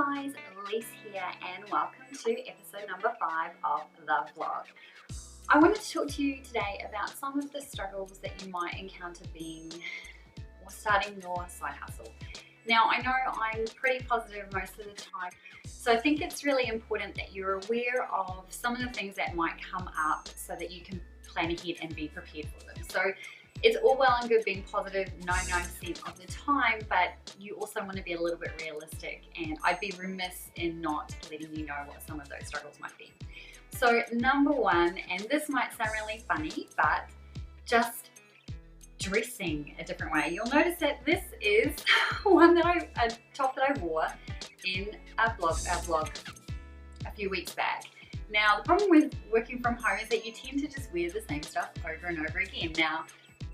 guys, Elise here and welcome to episode number 5 of The Vlog. I wanted to talk to you today about some of the struggles that you might encounter being or starting your side hustle. Now I know I'm pretty positive most of the time, so I think it's really important that you're aware of some of the things that might come up so that you can plan ahead and be prepared for them. So it's all well and good being positive 99% of the time, but you also want to be a little bit realistic, and I'd be remiss in not letting you know what some of those struggles might be. So number one, and this might sound really funny, but just dressing a different way. You'll notice that this is a top that I wore in our vlog a few weeks back. Now the problem with working from home is that you tend to just wear the same stuff over and over again. Now,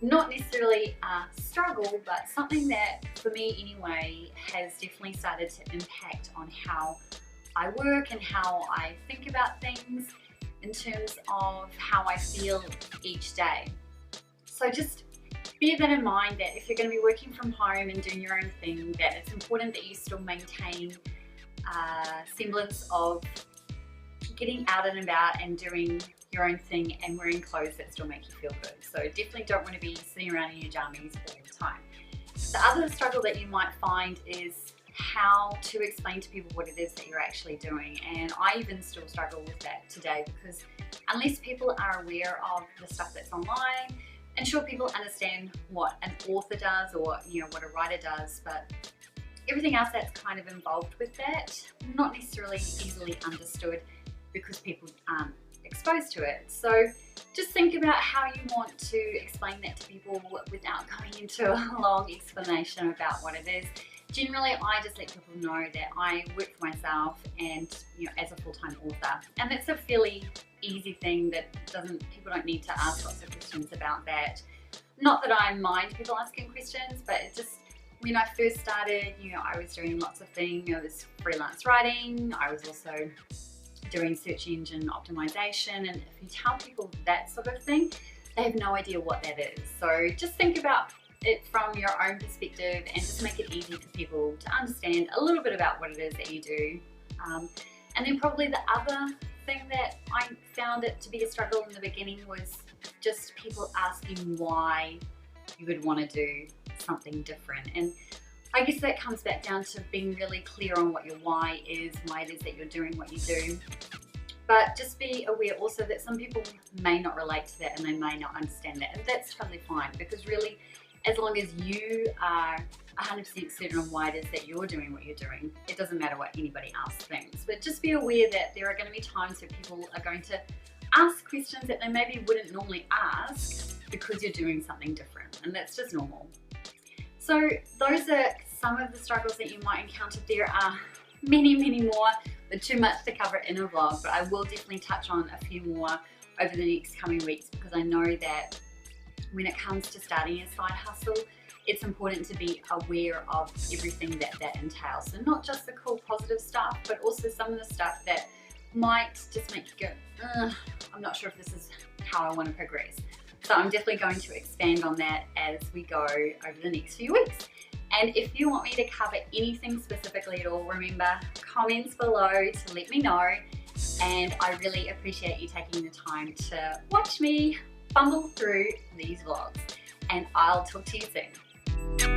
not necessarily a struggle, but something that, for me anyway, has definitely started to impact on how I work and how I think about things in terms of how I feel each day. So just bear that in mind, that if you're going to be working from home and doing your own thing, that it's important that you still maintain a semblance of getting out and about and doing your own thing and wearing clothes that still make you feel good. So definitely don't want to be sitting around in your jammies all the time. The other struggle that you might find is how to explain to people what it is that you're actually doing, and I even still struggle with that today, because unless people are aware of the stuff that's online, and sure, people understand what an author does or what a writer does, but everything else that's kind of involved with that, not necessarily easily understood because people aren't exposed to it. So just think about how you want to explain that to people without going into a long explanation about what it is. Generally, I just let people know that I work for myself and as a full-time author, and that's a fairly easy thing that people don't need to ask lots of questions about that. Not that I mind people asking questions, but it just, when I first started, I was doing lots of things. I was freelance writing, I was also doing search engine optimization, and if you tell people that sort of thing, they have no idea what that is. So just think about it from your own perspective and just make it easy for people to understand a little bit about what it is that you do. And then probably the other thing that I found it to be a struggle in the beginning was just people asking why you would want to do something different. And I guess that comes back down to being really clear on what your why it is that you're doing what you do. But just be aware also that some people may not relate to that and they may not understand that, and that's totally fine, because really, as long as you are 100% certain on why it is that you're doing what you're doing, it doesn't matter what anybody else thinks. But just be aware that there are going to be times where people are going to ask questions that they maybe wouldn't normally ask because you're doing something different, and that's just normal. So those are some of the struggles that you might encounter. There are many, many more, but too much to cover in a vlog, but I will definitely touch on a few more over the next coming weeks, because I know that when it comes to starting a side hustle, it's important to be aware of everything that entails. So not just the cool positive stuff, but also some of the stuff that might just make you go, I'm not sure if this is how I want to progress. So I'm definitely going to expand on that as we go over the next few weeks. And if you want me to cover anything specifically at all, remember, comments below to let me know. And I really appreciate you taking the time to watch me fumble through these vlogs. And I'll talk to you soon.